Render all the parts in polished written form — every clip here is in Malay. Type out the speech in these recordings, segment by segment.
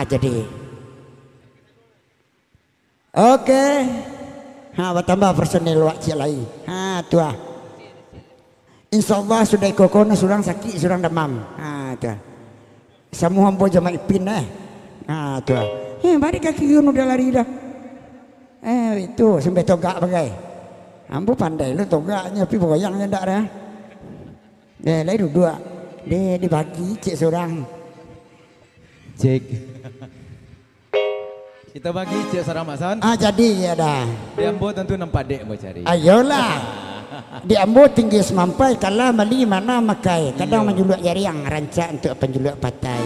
Jadi oke. Tambah personil wak cik lai. Tuah. Insyaallah sudah kokona surang sakit surang demam. Tuah. Semua hampa jama ipin tuah. Balik kaki yun udah lari dah. Itu sampai togak bagai. Ambo pandai lu togaknya tapi boyangnya ndak dah. Lain dua. Dia dibagi cik surang. Cik. Kita bagi cik sarang Mak Son. Jadi ya dah. Di Ambo tentu nampak dek mau cari. Ayolah. Di Ambo tinggi semampai kala mali mana makai. Kadang menjuluk jariang rancak untuk penjuluk patai.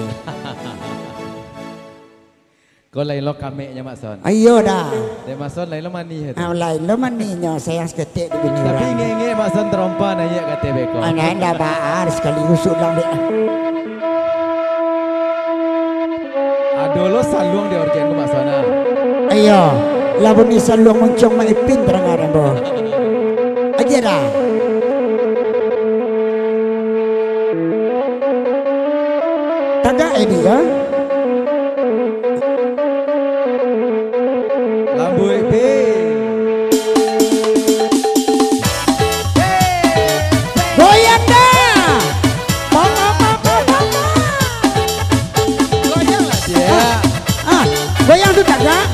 Kau lain lo kameknya Mak Son. Ayo dah. Dek Mak Son lain lo mani itu. Lain lo maninya sayang seketik di bini orang. Tapi nge Mak Son terompa nanya kata beko. Anda baar sekali rusuk lang dek. Dolo saluang di organ ku Mak Son. Ayo, labun ni saluang muncung maipin terang bo. Aja dah. Tagak ini ya. Lambu EP. Goyang dah. Goyang lah dia. Goyang tu tagak.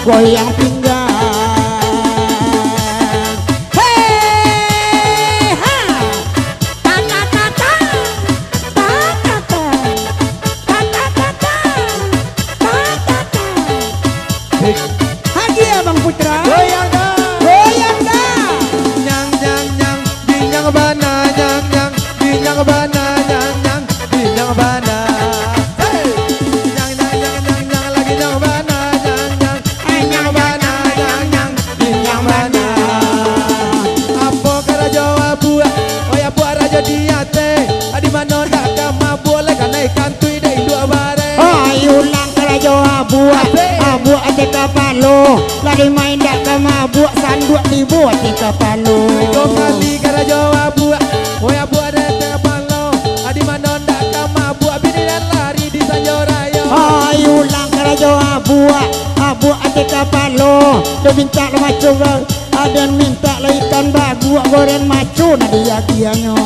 Goyang pinggang. Hey, ha. Ta ta ta ta. Ta ta ta. Ta ta ta ta. Ta ta ta. Hagi Abang Putra. Goyang dah. Goyang dah. Nyang nyang nyang, binyang bana nyang nyang, binyang bana nyang nyang, binyang bana. Mabuk aja kapalo, lari main dak ke mabuk sanduk dibuat di kapalo. Kau kali karajo abu, oh abu ada di kapalo. Adi manon dak ke mabuk, bini dan lari di sanjorayo. Ayo lang karajo abu aja kapalo. Do minta lo macu, ada minta lo ikan bagu goreng macu na dia kianyo.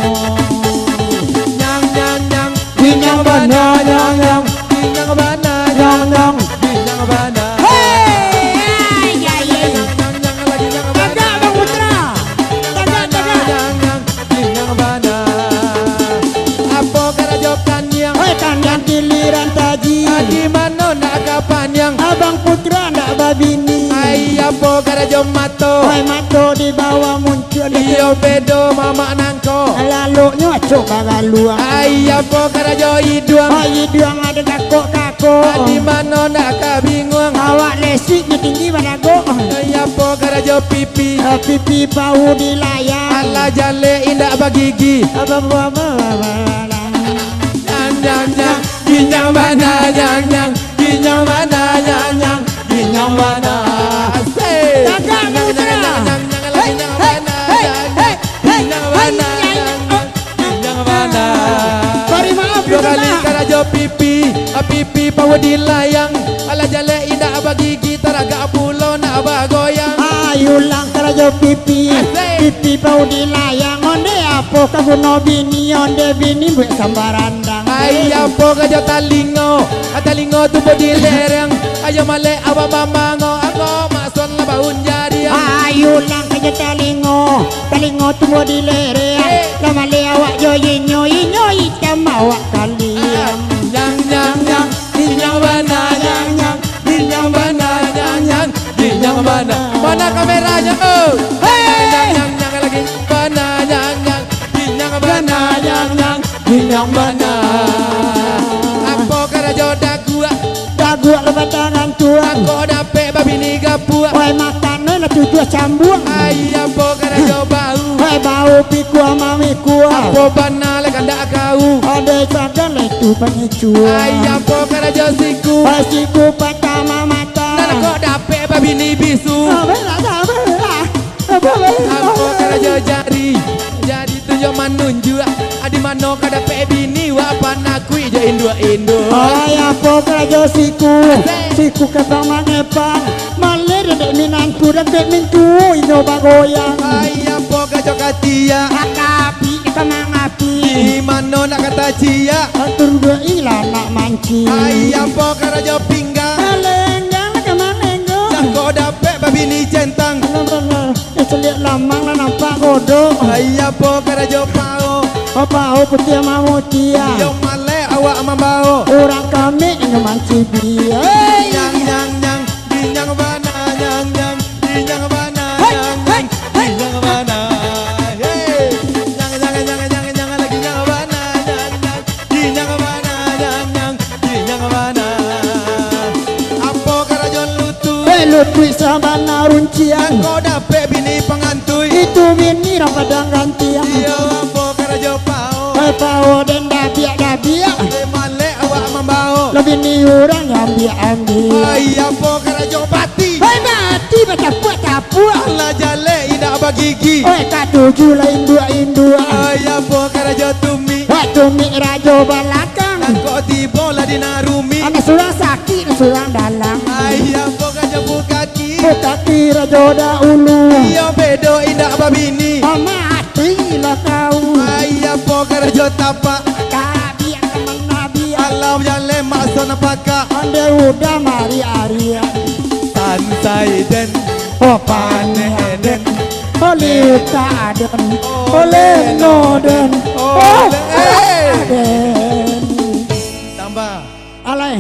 Nyang nyang nyang, binyang bana nyang nyang, binyang bana nyang nyang, binyang bana. Abang Putra ndak babini. Ayah po karajo mato. Oi mato di bawah muncul. Iyo bedo mama nangko. Lalu nyocok kagaluang. Ayah po karajo iduang. Iduang ada kakok. Di mana nak kabingung. Awak lesik tinggi pada go. Ayah po karajo pipi. Pipi bau di layar. Ala jale indak bagigi. Apa. Nyang nyang, ginyang mana nyang nyang, ginyang mana nyang nyang, ginyang mana. Tagak Putra. Bari maaf dua kali karajo pipi, pipi pawa di layang. Ala jale indak bagigi, taraga pulau nak bagoyang. Ayo lang karajo pipi, pipi bau di layang. Onde apa kaguna bini, onde bini buat sambarandang. Ayam poka jo talingo Talingo tu bodi lereng Ayo male awa mamango Ako mason la baun jadi Ayo lang kanya talingo tumbo di lere lama le awak yo yinyo yinyo itam awak kalian Yang Yang mana Yang mana Yang mana Mana kameranya oh Yang lagi Mana Yang mana Yang mana Apa karajo dagu lebat tangan tua Ako dapet babi ni gapua oi makan lah tujuh sambung Ayam po karajo bau oi bau piku mami kuah Apa bana le kandak kau ada sadar lah itu pengicua Ayam po karajo siku oi siku pertama mata Dan ako dapet babi ni bisu belah Apa karajo jari tunjuk manunjuk Adi mano kada pe bini wapan aku ijo indo oi apa keraja siku kata mangepang maler dek minantu dan dek mintu ino bagoyang Ayam po karajo katia akapi kemang api Di mano nak kata cia atur dua ilah nak manci Ayam po karajo pinggang lenggang kemang lenggang Dan kau dapet babi ni centang Selihat lamang lah nampak kodok Ayam po karajo pao apa putih mau tia Yo male awak mambao orang kami nyaman cibi Yang Dinyang bana Yang Dinyang bana Yang Dinyang bana Yang lagi yang bana Yang Dinyang bana Yang Dinyang bana Apa karajon lutu lutu sabana runcian Kau dapet bini pengantui itu bini rapadang gantian Yo apa karajo pao pao dan dabiak Male awak mambao lebih ni orang ambil Ayam po karajo bati mati batapua Allah jale indah bagigi oi katuju lain dua Ayam po karajo tumi waktu mi rajo balakang Dan kok tiba lah di narumi ada surang sakit surang dalam Ayam po karajo bukaki kaki rajo dahulu Iyo bedo indah babini mati lah kau Ayam po karajo tapak kabiak teman nabi Allah jale masuk napaka ande udah mari Arya Sansai den paneden oleh taden oleh noden Oleh aden Tambah alai